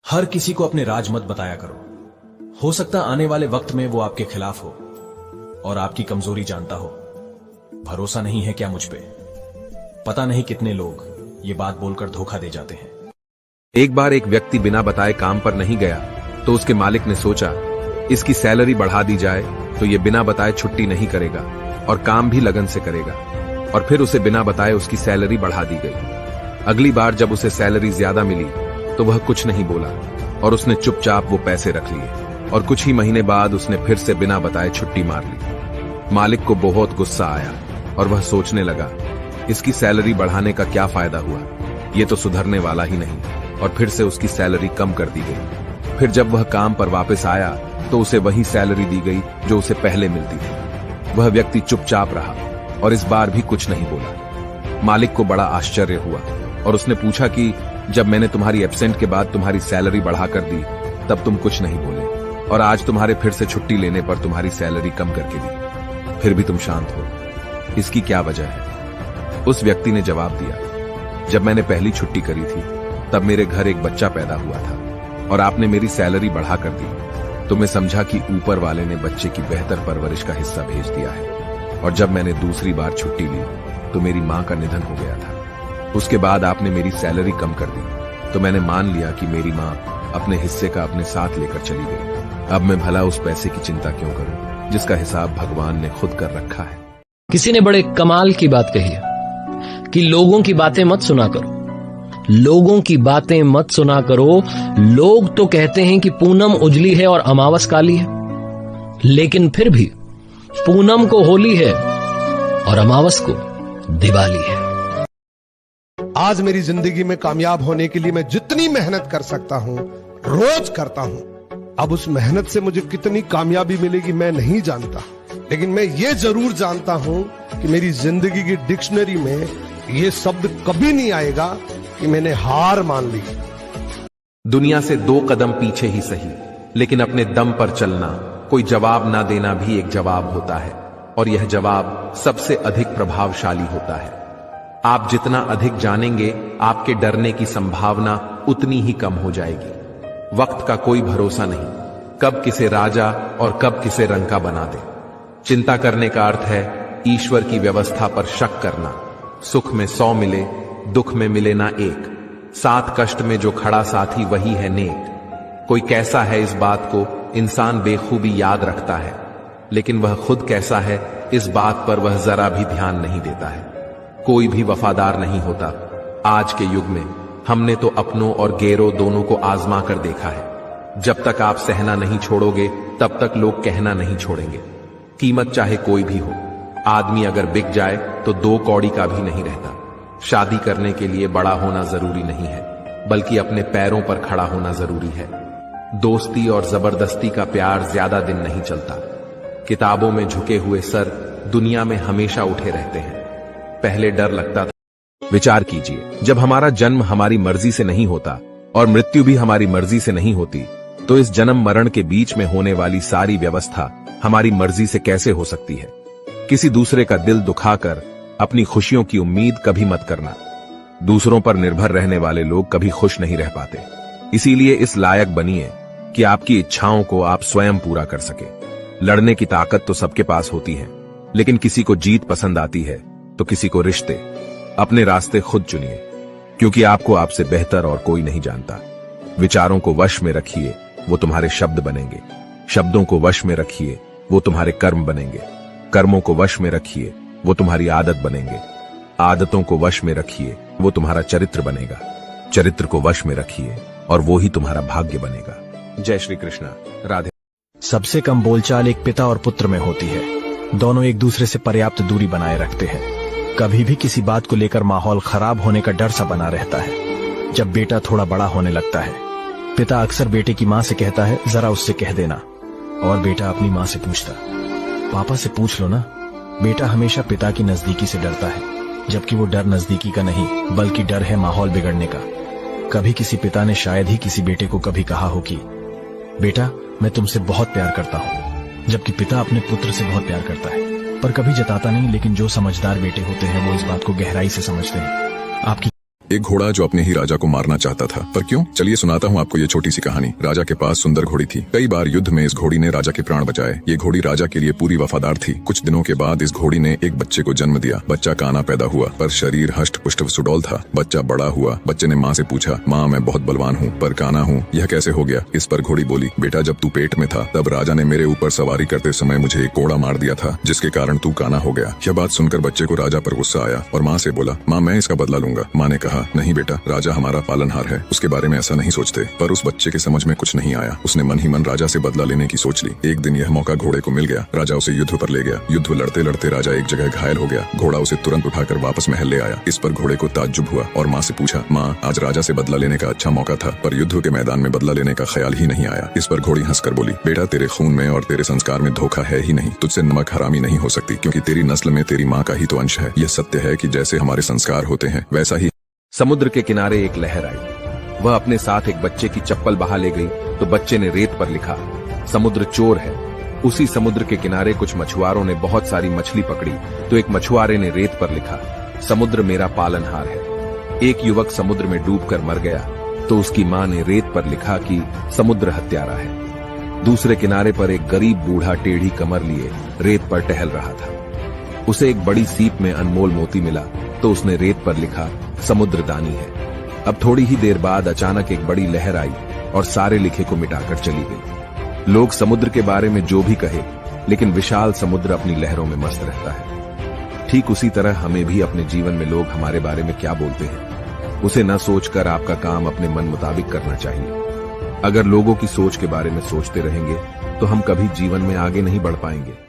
हर किसी को अपने राज मत बताया करो। हो सकता आने वाले वक्त में वो आपके खिलाफ हो और आपकी कमजोरी जानता हो। भरोसा नहीं है क्या मुझ पे? पता नहीं कितने लोग ये बात बोलकर धोखा दे जाते हैं। एक बार एक व्यक्ति बिना बताए काम पर नहीं गया तो उसके मालिक ने सोचा इसकी सैलरी बढ़ा दी जाए तो ये बिना बताए छुट्टी नहीं करेगा और काम भी लगन से करेगा। और फिर उसे बिना बताए उसकी सैलरी बढ़ा दी गई। अगली बार जब उसे सैलरी ज्यादा मिली तो वह कुछ नहीं बोला और उसने चुपचाप वो पैसे रख लिए और कुछ ही महीने बाद उसने फिर से बिना बताए छुट्टी मार ली। मालिक को बहुत गुस्सा आया और वह सोचने लगा इसकी सैलरी बढ़ाने का क्या फायदा हुआ, ये तो सुधरने वाला ही नहीं। और फिर से उसकी सैलरी कम कर दी गई। फिर जब वह काम पर वापस आया तो उसे वही सैलरी दी गई जो उसे पहले मिलती थी। वह व्यक्ति चुपचाप रहा और इस बार भी कुछ नहीं बोला। मालिक को बड़ा आश्चर्य हुआ और उसने पूछा कि जब मैंने तुम्हारी एब्सेंट के बाद तुम्हारी सैलरी बढ़ाकर दी तब तुम कुछ नहीं बोले और आज तुम्हारे फिर से छुट्टी लेने पर तुम्हारी सैलरी कम करके दी, फिर भी तुम शांत हो, इसकी क्या वजह है? उस व्यक्ति ने जवाब दिया, जब मैंने पहली छुट्टी करी थी तब मेरे घर एक बच्चा पैदा हुआ था और आपने मेरी सैलरी बढ़ा कर दी तो मैं समझा कि ऊपर वाले ने बच्चे की बेहतर परवरिश का हिस्सा भेज दिया है। और जब मैंने दूसरी बार छुट्टी ली तो मेरी मां का निधन हो गया था। उसके बाद आपने मेरी सैलरी कम कर दी तो मैंने मान लिया कि मेरी मां अपने हिस्से का अपने साथ लेकर चली गई। अब मैं भला उस पैसे की चिंता क्यों करूं जिसका हिसाब भगवान ने खुद कर रखा है। किसी ने बड़े कमाल की बात कही है कि लोगों की बातें मत सुना करो, लोगों की बातें मत सुना करो। लोग तो कहते हैं कि पूनम उजली है और अमावस काली है, लेकिन फिर भी पूनम को होली है और अमावस को दिवाली है। आज मेरी जिंदगी में कामयाब होने के लिए मैं जितनी मेहनत कर सकता हूं रोज करता हूं। अब उस मेहनत से मुझे कितनी कामयाबी मिलेगी मैं नहीं जानता, लेकिन मैं ये जरूर जानता हूं कि मेरी जिंदगी की डिक्शनरी में ये शब्द कभी नहीं आएगा कि मैंने हार मान ली। दुनिया से 2 कदम पीछे ही सही, लेकिन अपने दम पर चलना, कोई जवाब ना देना भी एक जवाब होता है और यह जवाब सबसे अधिक प्रभावशाली होता है। आप जितना अधिक जानेंगे आपके डरने की संभावना उतनी ही कम हो जाएगी। वक्त का कोई भरोसा नहीं, कब किसे राजा और कब किसे रंका बना दे। चिंता करने का अर्थ है ईश्वर की व्यवस्था पर शक करना। सुख में 100 मिले, दुख में मिले ना एक। 7 कष्ट में जो खड़ा साथी वही है नेक। कोई कैसा है इस बात को इंसान बेखूबी याद रखता है, लेकिन वह खुद कैसा है इस बात पर वह जरा भी ध्यान नहीं देता है। कोई भी वफादार नहीं होता। आज के युग में हमने तो अपनों और गैरों दोनों को आजमा कर देखा है। जब तक आप सहना नहीं छोड़ोगे तब तक लोग कहना नहीं छोड़ेंगे। कीमत चाहे कोई भी हो, आदमी अगर बिक जाए तो 2 कौड़ी का भी नहीं रहता। शादी करने के लिए बड़ा होना जरूरी नहीं है, बल्कि अपने पैरों पर खड़ा होना जरूरी है। दोस्ती और जबरदस्ती का प्यार ज्यादा दिन नहीं चलता। किताबों में झुके हुए सर दुनिया में हमेशा उठे रहते हैं। पहले डर लगता था। विचार कीजिए, जब हमारा जन्म हमारी मर्जी से नहीं होता और मृत्यु भी हमारी मर्जी से नहीं होती, तो इस जन्म मरण के बीच में होने वाली सारी व्यवस्था हमारी मर्जी से कैसे हो सकती है? किसी दूसरे का दिल दुखाकर अपनी खुशियों की उम्मीद कभी मत करना। दूसरों पर निर्भर रहने वाले लोग कभी खुश नहीं रह पाते। इसीलिए इस लायक बनिए कि आपकी इच्छाओं को आप स्वयं पूरा कर सके। लड़ने की ताकत तो सबके पास होती है, लेकिन किसी को जीत पसंद आती है तो किसी को रिश्ते। अपने रास्ते खुद चुनिए, क्योंकि आपको आपसे बेहतर और कोई नहीं जानता। विचारों को वश में रखिए, वो तुम्हारे शब्द बनेंगे। शब्दों को वश में रखिए, वो तुम्हारे कर्म बनेंगे। कर्मों को वश में रखिए, वो तुम्हारी आदत बनेंगे। आदतों को वश में रखिए, वो तुम्हारा चरित्र बनेगा। चरित्र को वश में रखिए और वो ही तुम्हारा भाग्य बनेगा। जय श्री कृष्णा। राधे। सबसे कम बोलचाल एक पिता और पुत्र में होती है। दोनों एक दूसरे से पर्याप्त दूरी बनाए रखते हैं। कभी भी किसी बात को लेकर माहौल खराब होने का डर सा बना रहता है। जब बेटा थोड़ा बड़ा होने लगता है, पिता अक्सर बेटे की मां से कहता है, जरा उससे कह देना, और बेटा अपनी मां से पूछता, पापा से पूछ लो ना। बेटा हमेशा पिता की नजदीकी से डरता है, जबकि वो डर नजदीकी का नहीं बल्कि डर है माहौल बिगड़ने का। कभी किसी पिता ने शायद ही किसी बेटे को कभी कहा हो कि बेटा मैं तुमसे बहुत प्यार करता हूं, जबकि पिता अपने पुत्र से बहुत प्यार करता है, पर कभी जताता नहीं। लेकिन जो समझदार बेटे होते हैं वो इस बात को गहराई से समझते हैं। आपकी एक घोड़ा जो अपने ही राजा को मारना चाहता था। पर क्यों? चलिए सुनाता हूँ आपको ये छोटी सी कहानी। राजा के पास सुंदर घोड़ी थी। कई बार युद्ध में इस घोड़ी ने राजा के प्राण बचाए। ये घोड़ी राजा के लिए पूरी वफादार थी। कुछ दिनों के बाद इस घोड़ी ने एक बच्चे को जन्म दिया। बच्चा काना पैदा हुआ, पर शरीर हष्ट पुष्ट सुडौल था। बच्चा बड़ा हुआ। बच्चे ने माँ से पूछा, माँ मैं बहुत बलवान हूँ पर काना हूँ, यह कैसे हो गया? इस पर घोड़ी बोली, बेटा जब तू पेट में था तब राजा ने मेरे ऊपर सवारी करते समय मुझे एक कोड़ा मार दिया था, जिसके कारण तू काना हो गया। यह बात सुनकर बच्चे को राजा पर गुस्सा आया और माँ से बोला, माँ मैं इसका बदला लूंगा। माँ ने कहा, नहीं बेटा, राजा हमारा पालनहार है, उसके बारे में ऐसा नहीं सोचते। पर उस बच्चे के समझ में कुछ नहीं आया। उसने मन ही मन राजा से बदला लेने की सोच ली। एक दिन यह मौका घोड़े को मिल गया। राजा उसे युद्ध पर ले गया। युद्ध लड़ते लड़ते राजा एक जगह घायल हो गया। घोड़ा उसे तुरंत उठाकर वापस महल ले आया। इस पर घोड़े को ताज्जुब हुआ और माँ से पूछा, माँ आज राजा से बदला लेने का अच्छा मौका था, पर युद्ध के मैदान में बदला लेने का ख्याल ही नहीं आया। इस पर घोड़ी हंसकर बोली, बेटा तेरे खून में और तेरे संस्कार में धोखा है ही नहीं। तुझसे नमक हरामी नहीं हो सकती, क्योंकि तेरी नस्ल में तेरी माँ का ही तो अंश है। यह सत्य है कि जैसे हमारे संस्कार होते हैं वैसा ही। समुद्र के किनारे एक लहर आई। वह अपने साथ एक बच्चे की चप्पल बहा ले गई तो बच्चे ने रेत पर लिखा, समुद्र चोर है। उसी समुद्र के किनारे कुछ मछुआरों ने बहुत सारी मछली पकड़ी तो एक मछुआरे ने रेत पर लिखा, समुद्र मेरा पालनहार है। एक युवक समुद्र में डूबकर मर गया तो उसकी मां ने रेत पर लिखा कि समुद्र हत्यारा है। दूसरे किनारे पर एक गरीब बूढ़ा टेढ़ी कमर लिए रेत पर टहल रहा था। उसे एक बड़ी सीप में अनमोल मोती मिला तो उसने रेत पर लिखा, समुद्र दानी है। अब थोड़ी ही देर बाद अचानक एक बड़ी लहर आई और सारे लिखे को मिटाकर चली गई। लोग समुद्र के बारे में जो भी कहे, लेकिन विशाल समुद्र अपनी लहरों में मस्त रहता है। ठीक उसी तरह हमें भी अपने जीवन में लोग हमारे बारे में क्या बोलते हैं, उसे न सोचकर आपका काम अपने मन मुताबिक करना चाहिए। अगर लोगों की सोच के बारे में सोचते रहेंगे तो हम कभी जीवन में आगे नहीं बढ़ पाएंगे।